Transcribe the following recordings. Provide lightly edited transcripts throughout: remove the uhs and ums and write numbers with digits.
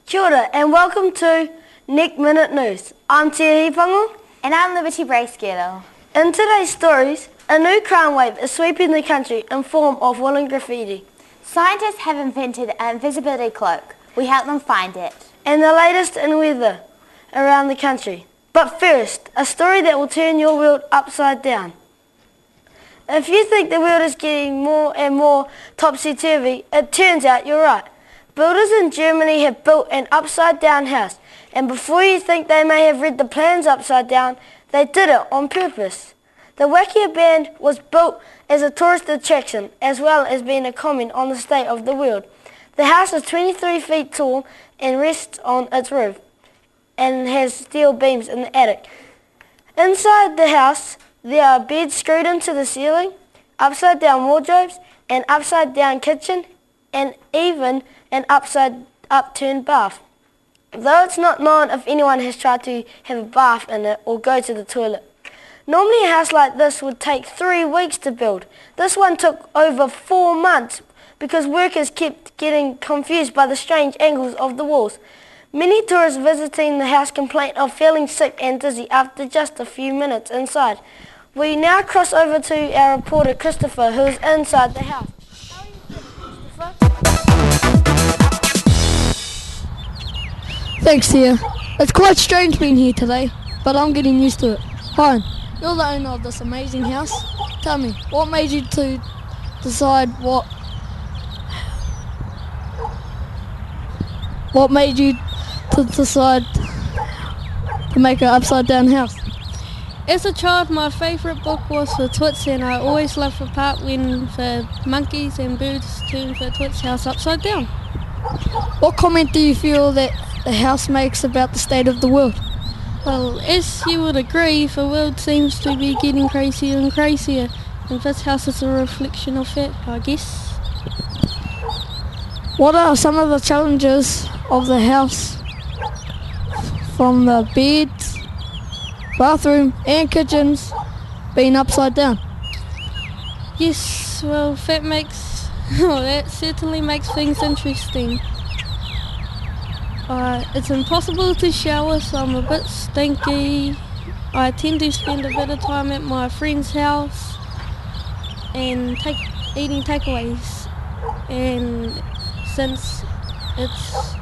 Kia ora and welcome to Nekk Minute News. I'm Te Hipango. And I'm Liberty Bracegirdle. In today's stories, a new crime wave is sweeping the country in form of woolen graffiti. Scientists have invented an invisibility cloak. We help them find it. And the latest in weather around the country. But first, a story that will turn your world upside down. If you think the world is getting more and more topsy-turvy, it turns out you're right. Builders in Germany have built an upside-down house, and before you think they may have read the plans upside down, they did it on purpose. The Wakia band was built as a tourist attraction, as well as being a comment on the state of the world. The house is 23 feet tall and rests on its roof, and has steel beams in the attic. Inside the house, there are beds screwed into the ceiling, upside-down wardrobes, an upside-down kitchen, and even an upturned bath. Though it's not known if anyone has tried to have a bath in it or go to the toilet. Normally a house like this would take 3 weeks to build. This one took over 4 months because workers kept getting confused by the strange angles of the walls. Many tourists visiting the house complained of feeling sick and dizzy after just a few minutes inside. We now cross over to our reporter Christopher, who is inside the house. How are you feeling, Christopher? Thanks, Tia. It's quite strange being here today, but I'm getting used to it. Fine, you're the owner of this amazing house. Tell me, what made you to decide What made you to decide to make an upside-down house? As a child, my favourite book was for Twits, and I always loved the part when the monkeys and birds turned the Twits house upside down. What comment do you feel that the house makes about the state of the world? Well, as you would agree, the world seems to be getting crazier and crazier, and this house is a reflection of that, I guess. What are some of the challenges of the house, from the beds, bathroom and kitchens being upside down? Yes, well, that certainly makes things interesting. It's impossible to shower, so I'm a bit stinky. I tend to spend a bit of time at my friend's house and eating takeaways. And since it's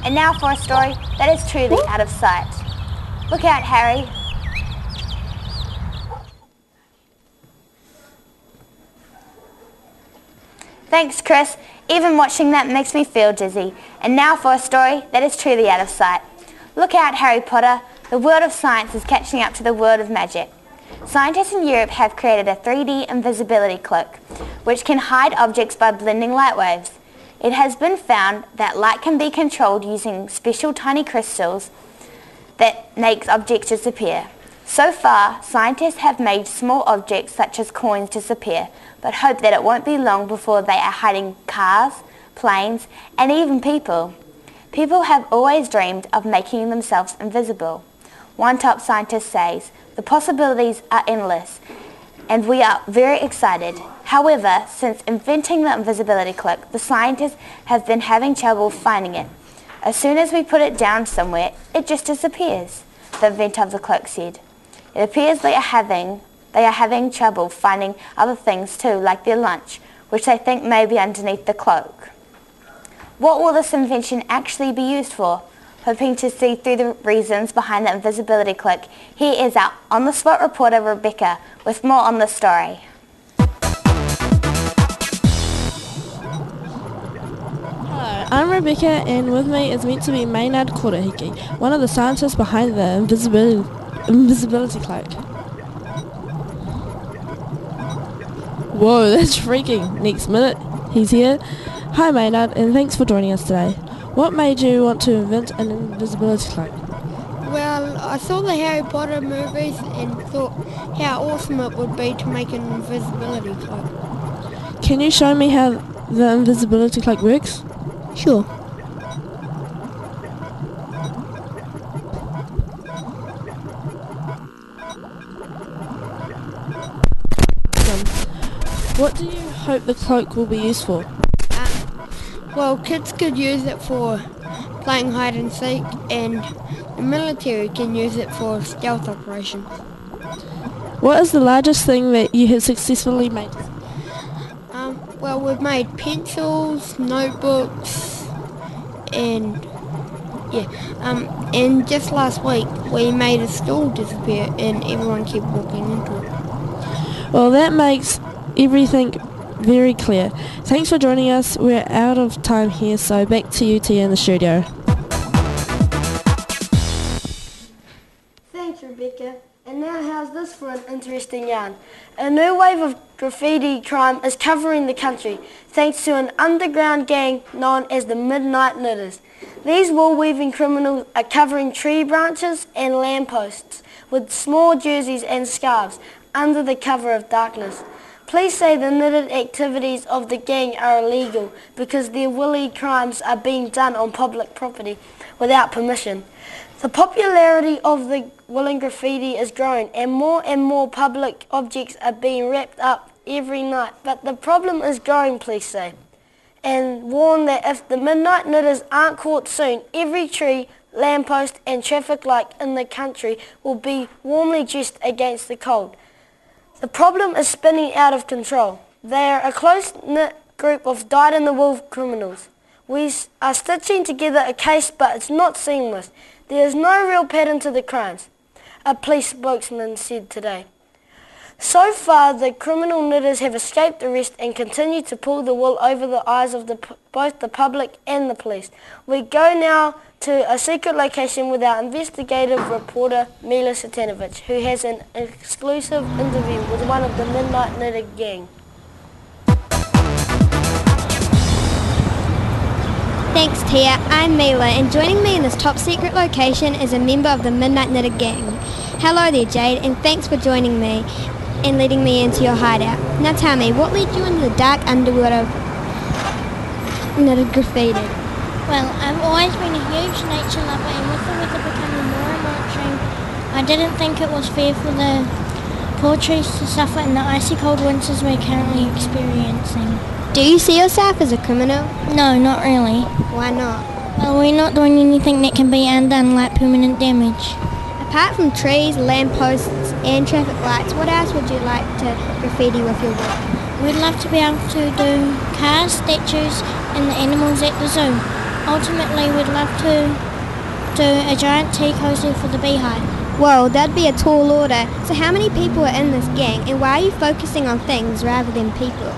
And now for a story that is truly out of sight. Look out, Harry. Thanks, Chris. Even watching that makes me feel dizzy. And now for a story that is truly out of sight. Look out, Harry Potter. The world of science is catching up to the world of magic. Scientists in Europe have created a 3D invisibility cloak, which can hide objects by blending light waves. It has been found that light can be controlled using special tiny crystals that makes objects disappear. So far, scientists have made small objects such as coins disappear, but hope that it won't be long before they are hiding cars, planes, and even people. People have always dreamed of making themselves invisible. One top scientist says, "The possibilities are endless, and we are very excited." However, since inventing the invisibility cloak, the scientists have been having trouble finding it. As soon as we put it down somewhere, it just disappears, the inventor of the cloak said. It appears they are having trouble finding other things too, like their lunch, which they think may be underneath the cloak. What will this invention actually be used for? Hoping to see through the reasons behind the invisibility cloak, here is our on-the-spot reporter Rebecca with more on this story. Hello, I'm Rebecca, and with me is meant to be Maynard Korahiki, one of the scientists behind the invisibility cloak. Whoa, that's freaking. Next minute, he's here. Hi Maynard, and thanks for joining us today. What made you want to invent an invisibility cloak? Well, I saw the Harry Potter movies and thought how awesome it would be to make an invisibility cloak. Can you show me how the invisibility cloak works? Sure. What do you hope the cloak will be useful? Well, kids could use it for playing hide and seek, and the military can use it for stealth operations. What is the largest thing that you have successfully made? Well, we've made pencils, notebooks, and and just last week we made a stool disappear and everyone kept walking into it. Well, that makes everything very clear. Thanks for joining us. We're out of time here, so back to you, Tia, in the studio. Thanks, Rebecca. And now how's this for an interesting yarn? A new wave of graffiti crime is covering the country, thanks to an underground gang known as the Midnight Knitters. These wool-weaving criminals are covering tree branches and lampposts with small jerseys and scarves under the cover of darkness. Police say the knitted activities of the gang are illegal because their woolly crimes are being done on public property without permission. The popularity of the woolen graffiti is growing and more public objects are being wrapped up every night. But the problem is growing, police say, and warn that if the Midnight Knitters aren't caught soon, every tree, lamppost and traffic light in the country will be warmly dressed against the cold. The problem is spinning out of control. They are a close-knit group of dyed-in-the-wool criminals. We are stitching together a case, but it's not seamless. There is no real pattern to the crimes, a police spokesman said today. So far, the criminal knitters have escaped arrest and continue to pull the wool over the eyes of both the public and the police. We go now to a secret location with our investigative reporter, Mila Satanovic, who has an exclusive interview with one of the Midnight Knitter gang. Thanks, Tia. I'm Mila, and joining me in this top secret location is a member of the Midnight Knitter gang. Hello there, Jade, and thanks for joining me and leading me into your hideout. Now tell me, what led you into the dark underworld of knitted graffiti? Well, I've always been a huge nature lover, and with the weather becoming more and more extreme, I didn't think it was fair for the poor trees to suffer in the icy cold winters we're currently experiencing. Do you see yourself as a criminal? No, not really. Why not? Well, we're not doing anything that can be undone, like permanent damage. Apart from trees, lampposts and traffic lights, what else would you like to graffiti with your work? We'd love to be able to do cars, statues and the animals at the zoo. Ultimately, we'd love to do a giant tea cozy for the beehive. Whoa, that'd be a tall order. So how many people are in this gang, and why are you focusing on things rather than people?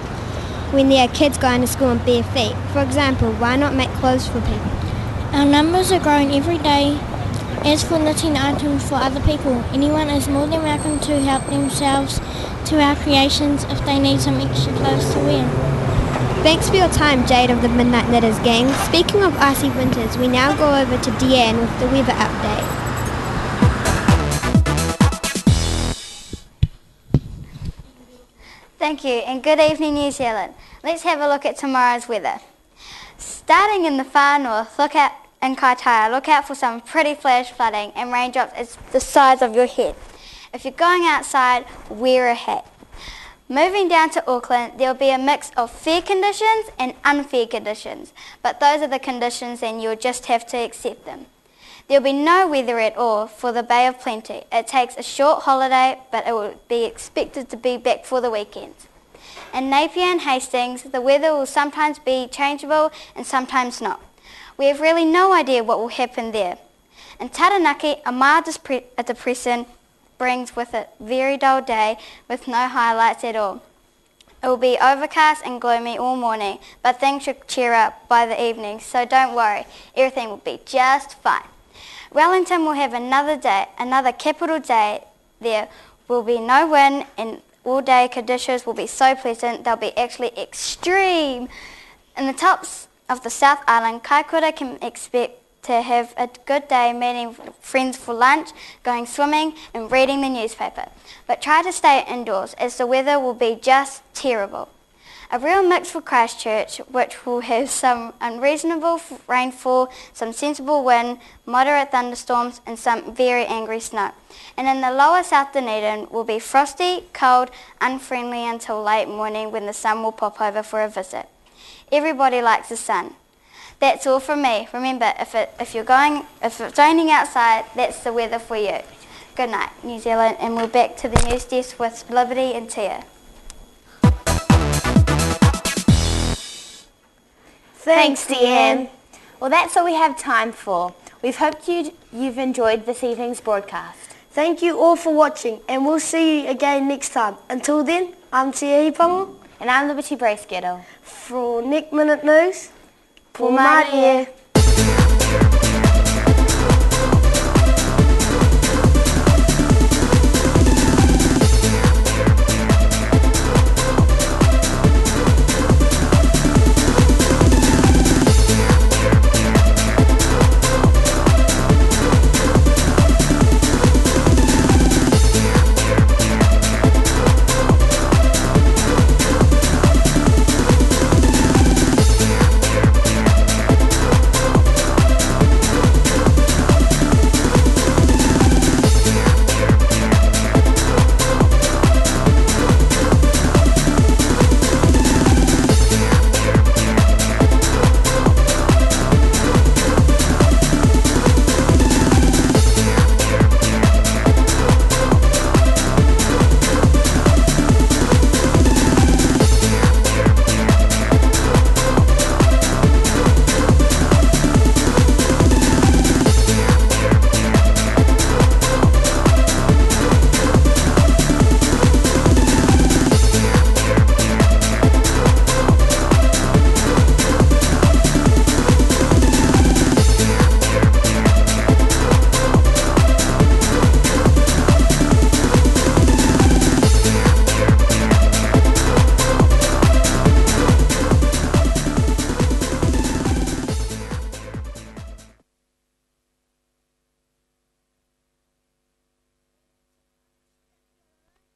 When there are kids going to school on bare feet. For example, why not make clothes for people? Our numbers are growing every day. As for knitting items for other people, anyone is more than welcome to help themselves to our creations if they need some extra clothes to wear. Thanks for your time, Jade of the Midnight Knitters gang. Speaking of icy winters, we now go over to Deanne with the weather update. Thank you, and good evening, New Zealand. Let's have a look at tomorrow's weather. Starting in the far north, look out in Kaitaia, look out for some pretty flash flooding and raindrops as the size of your head. If you're going outside, wear a hat. Moving down to Auckland, there will be a mix of fair conditions and unfair conditions, but those are the conditions and you'll just have to accept them. There will be no weather at all for the Bay of Plenty. It takes a short holiday, but it will be expected to be back for the weekend. In Napier and Hastings, the weather will sometimes be changeable and sometimes not. We have really no idea what will happen there. In Taranaki, a mild depression brings with it a very dull day with no highlights at all. It will be overcast and gloomy all morning, but things should cheer up by the evening, so don't worry, everything will be just fine. Wellington will have another capital day. There will be no wind and all day conditions will be so pleasant they'll be actually extreme. In the tops of the South Island, Kaikoura can expect to have a good day meeting friends for lunch, going swimming and reading the newspaper. But try to stay indoors as the weather will be just terrible. A real mix for Christchurch, which will have some unreasonable rainfall, some sensible wind, moderate thunderstorms and some very angry snow. And in the lower South Dunedin will be frosty, cold, unfriendly until late morning when the sun will pop over for a visit. Everybody likes the sun. That's all from me. Remember, if it's raining outside, that's the weather for you. Good night, New Zealand, and we're back to the news desk with Liberty and Tia. Thanks, Deanne. Well, that's all we have time for. We've hoped you've enjoyed this evening's broadcast. Thank you all for watching, and we'll see you again next time. Until then, I'm Tia Hipango. And I'm Liberty Bracegettle. For Nekk Minute News, Pō Mārie.